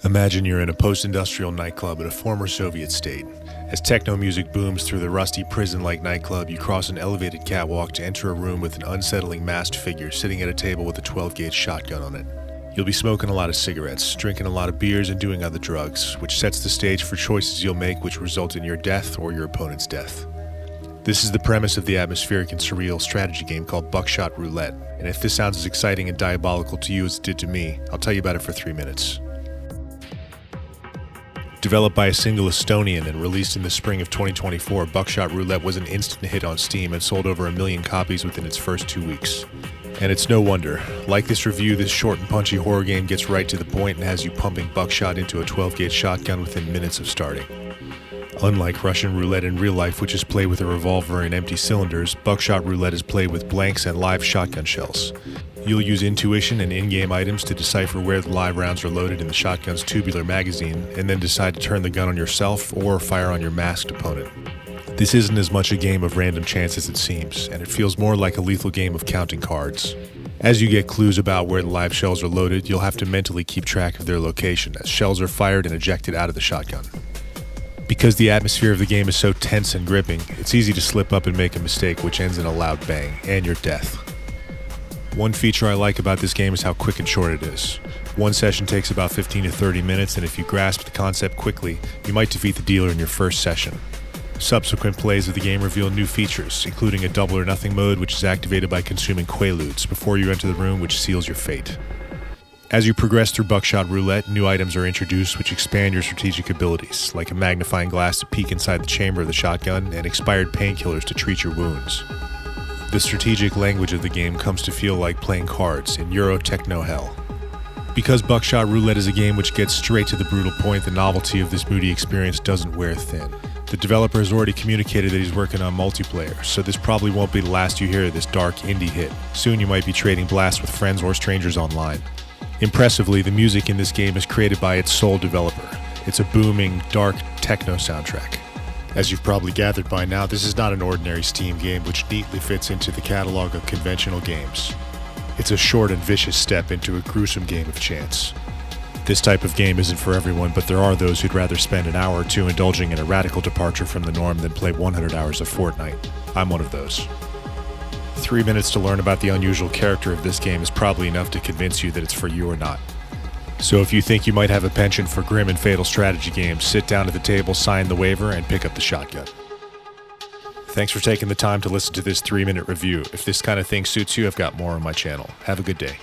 Imagine you're in a post-industrial nightclub in a former Soviet state. As techno music booms through the rusty prison-like nightclub, you cross an elevated catwalk to enter a room with an unsettling masked figure sitting at a table with a 12-gauge shotgun on it. You'll be smoking a lot of cigarettes, drinking a lot of beers, and doing other drugs, which sets the stage for choices you'll make which result in your death or your opponent's death. This is the premise of the atmospheric and surreal strategy game called Buckshot Roulette, and if this sounds as exciting and diabolical to you as it did to me, I'll tell you about it for 3 minutes. Developed by a single Estonian and released in the spring of 2024, Buckshot Roulette was an instant hit on Steam and sold over 1 million copies within its first 2 weeks. And it's no wonder. Like this review, this short and punchy horror game gets right to the point and has you pumping buckshot into a 12-gauge shotgun within minutes of starting. Unlike Russian roulette in real life, which is played with a revolver and empty cylinders, Buckshot Roulette is played with blanks and live shotgun shells. You'll use intuition and in-game items to decipher where the live rounds are loaded in the shotgun's tubular magazine, and then decide to turn the gun on yourself or fire on your masked opponent. This isn't as much a game of random chance as it seems, and it feels more like a lethal game of counting cards. As you get clues about where the live shells are loaded, you'll have to mentally keep track of their location, as shells are fired and ejected out of the shotgun. Because the atmosphere of the game is so tense and gripping, it's easy to slip up and make a mistake, which ends in a loud bang, and your death. One feature I like about this game is how quick and short it is. One session takes about 15 to 30 minutes, and if you grasp the concept quickly, you might defeat the dealer in your first session. Subsequent plays of the game reveal new features, including a double or nothing mode, which is activated by consuming Quaaludes before you enter the room, which seals your fate. As you progress through Buckshot Roulette, new items are introduced which expand your strategic abilities, like a magnifying glass to peek inside the chamber of the shotgun and expired painkillers to treat your wounds. The strategic language of the game comes to feel like playing cards in Euro techno hell. Because Buckshot Roulette is a game which gets straight to the brutal point, the novelty of this moody experience doesn't wear thin. The developer has already communicated that he's working on multiplayer, so this probably won't be the last you hear of this dark indie hit. Soon you might be trading blasts with friends or strangers online. Impressively, the music in this game is created by its sole developer. It's a booming, dark techno soundtrack. As you've probably gathered by now, this is not an ordinary Steam game which neatly fits into the catalog of conventional games. It's a short and vicious step into a gruesome game of chance. This type of game isn't for everyone, but there are those who'd rather spend an hour or two indulging in a radical departure from the norm than play 100 hours of Fortnite. I'm one of those. 3 minutes to learn about the unusual character of this game is probably enough to convince you that it's for you or not. So if you think you might have a penchant for grim and fatal strategy games, sit down at the table, sign the waiver, and pick up the shotgun. Thanks for taking the time to listen to this 3-minute review. If this kind of thing suits you, I've got more on my channel. Have a good day.